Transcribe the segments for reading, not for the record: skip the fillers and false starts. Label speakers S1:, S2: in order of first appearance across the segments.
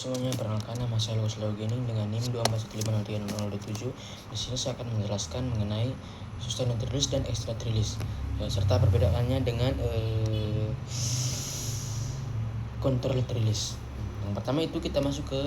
S1: Semuanya, perkenalkan, nama saya Lukas Laugening dengan NIM 241503027. Di sini saya akan menjelaskan mengenai sustained release dan extended release, serta perbedaannya dengan controlled release. Yang pertama itu kita masuk ke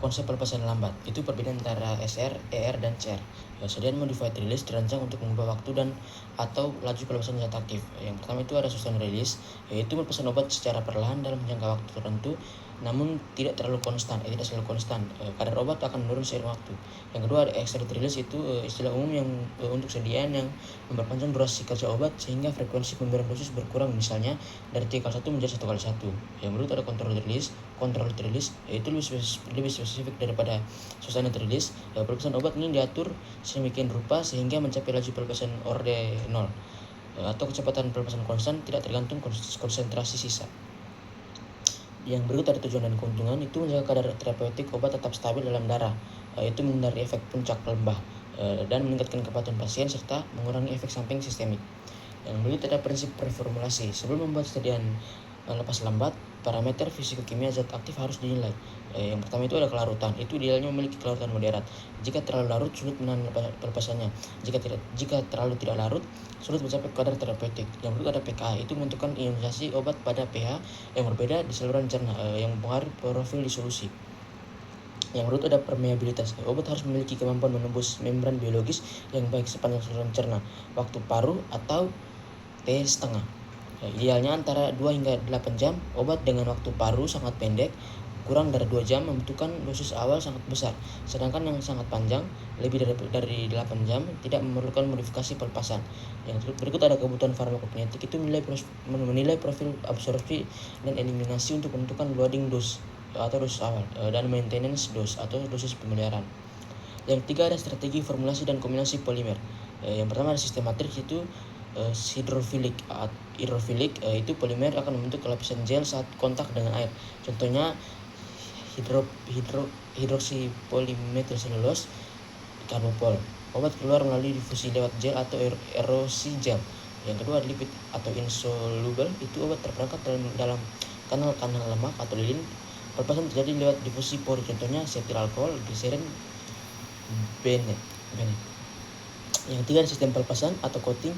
S1: konsep pelepasan lambat. Itu perbedaan antara SR, ER, dan CR. Sedian modified release dirancang untuk mengubah waktu dan atau laju pelepasan zat aktif. Yang pertama itu ada sustained release, yaitu melepaskan obat secara perlahan dalam jangka waktu tertentu, namun tidak terlalu konstan, tidak selalu konstan. Kadar obat akan menurun seiring waktu. Yang kedua ada extended release, itu istilah umum yang untuk sediaan yang memperpanjang durasi kerja obat sehingga frekuensi pemberian dosis berkurang, misalnya dari 3x1 menjadi 1x1. Yang berikut ada controlled release. Controlled release yaitu lebih spesifik daripada sustained release. Pelepasan obat ini diatur sedemikian rupa sehingga mencapai laju pelepasan orde 0 atau kecepatan pelepasan konstan tidak tergantung konsentrasi sisa. Yang berikut ada tujuan dan keuntungan, itu menjaga kadar terapeutik obat tetap stabil dalam darah, yaitu menghindari efek puncak lembah, dan meningkatkan kepatuhan pasien serta mengurangi efek samping sistemik. Yang berikut ada prinsip reformulasi. Sebelum membuat sediaan lepas lambat, parameter fisikokimia zat aktif harus dinilai. Yang pertama itu ada kelarutan. Itu idealnya memiliki kelarutan moderat. Jika terlalu larut, sulit menahan pelepasannya. Jika terlalu tidak larut, sulit mencapai kadar terapeutik. Yang berikut ada pKa. Itu menentukan ionisasi obat pada pH yang berbeda di saluran cerna, yang mempengaruhi profil disolusi. Yang berikut ada permeabilitas. Obat harus memiliki kemampuan menembus membran biologis yang baik sepanjang saluran cerna, waktu paruh atau T,5. Idealnya antara 2 hingga 8 jam. Obat dengan waktu paruh sangat pendek, kurang dari 2 jam, membutuhkan dosis awal sangat besar. Sedangkan yang sangat panjang, lebih dari 8 jam, tidak memerlukan modifikasi pelepasan. Yang berikut ada kebutuhan farmakokinetik, itu menilai profil absorpsi dan eliminasi untuk menentukan loading dose atau dosis awal, dan maintenance dose atau dosis pemeliharaan. Yang ketiga ada strategi formulasi dan kombinasi polimer. Yang pertama ada sistem matriks, itu hidrofilik. Itu polimer akan membentuk lapisan gel saat kontak dengan air. Contohnya hidroksipolimetilselulose karbopol. Obat keluar melalui difusi lewat gel atau erosi gel. Yang kedua ada lipid atau insoluble. Itu obat terperangkap dalam kanal-kanal lemak atau lilin. Pelepasan terjadi lewat difusi pori. Contohnya setil alkohol, gliserin, benet. Yang ketiga ada sistem pelepasan atau coating.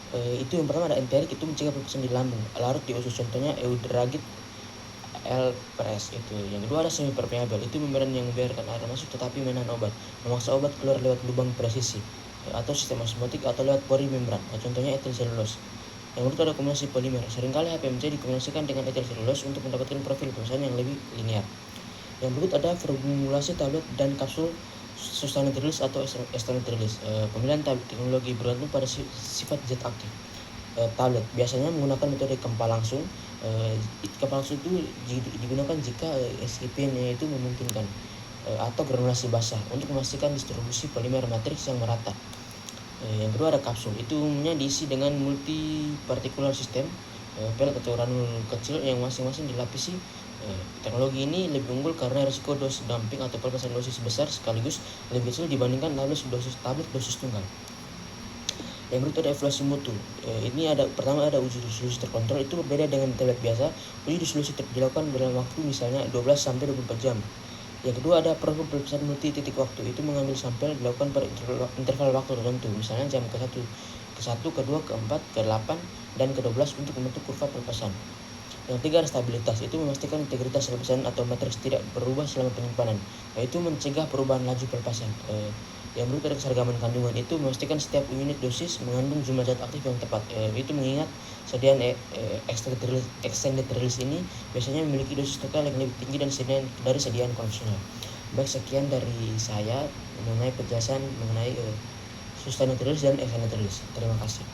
S1: Itu yang pertama ada enterik, itu mencegah pelepasan di lambung, larut di usus. Contohnya eudragit L-press. Itu yang kedua ada semi permeable, itu membran yang membiarkan air masuk tetapi menahan obat, memaksa obat keluar lewat lubang presisi, atau sistem osmotik atau lewat pori membran. Contohnya etil selulose. Yang berikut ada kombinasi polimer. Seringkali HPMC dikombinasikan dengan etil selulose untuk mendapatkan profil pelepasan yang lebih linear. Yang berikut ada formulasi tablet dan kapsul sustained release atau extended release. Pemilihan teknologi bergantung pada sifat zat aktif. Tablet biasanya menggunakan metode kempal langsung. Kempal langsung itu digunakan jika excipient-nya itu memungkinkan, atau granulasi basah untuk memastikan distribusi polimer matriks yang merata. Yang kedua ada kapsul, itu umumnya diisi dengan multipartikular sistem, pelet atau granul kecil yang masing-masing dilapisi. Teknologi ini lebih unggul karena risiko dose dumping atau pelepasan dosis besar sekaligus lebih kecil dibandingkan tablet dosis tunggal. Yang berikut ada evaluasi mutu. Ini pertama ada uji disolusi terkontrol, itu berbeda dengan tablet biasa. Uji disolusi dilakukan dalam waktu misalnya 12-24 jam. Yang kedua ada program pelepasan multi titik waktu, itu mengambil sampel dilakukan pada interval waktu tertentu, misalnya jam ke-1, ke-2, ke-4, ke-8, dan ke-12 untuk membentuk kurva pelepasan. Yang ketiga ada stabilitas, itu memastikan integritas pelepasan atau matriks tidak berubah selama penyimpanan, yaitu mencegah perubahan laju pelepasan. Yang berikut ada keseragaman kandungan, itu memastikan setiap unit dosis mengandung jumlah zat aktif yang tepat. Itu mengingat sediaan extended release ini biasanya memiliki dosis total yang lebih tinggi dari sediaan konvensional. Baik, sekian dari saya mengenai penjelasan mengenai sustained release dan extended release. Terima kasih.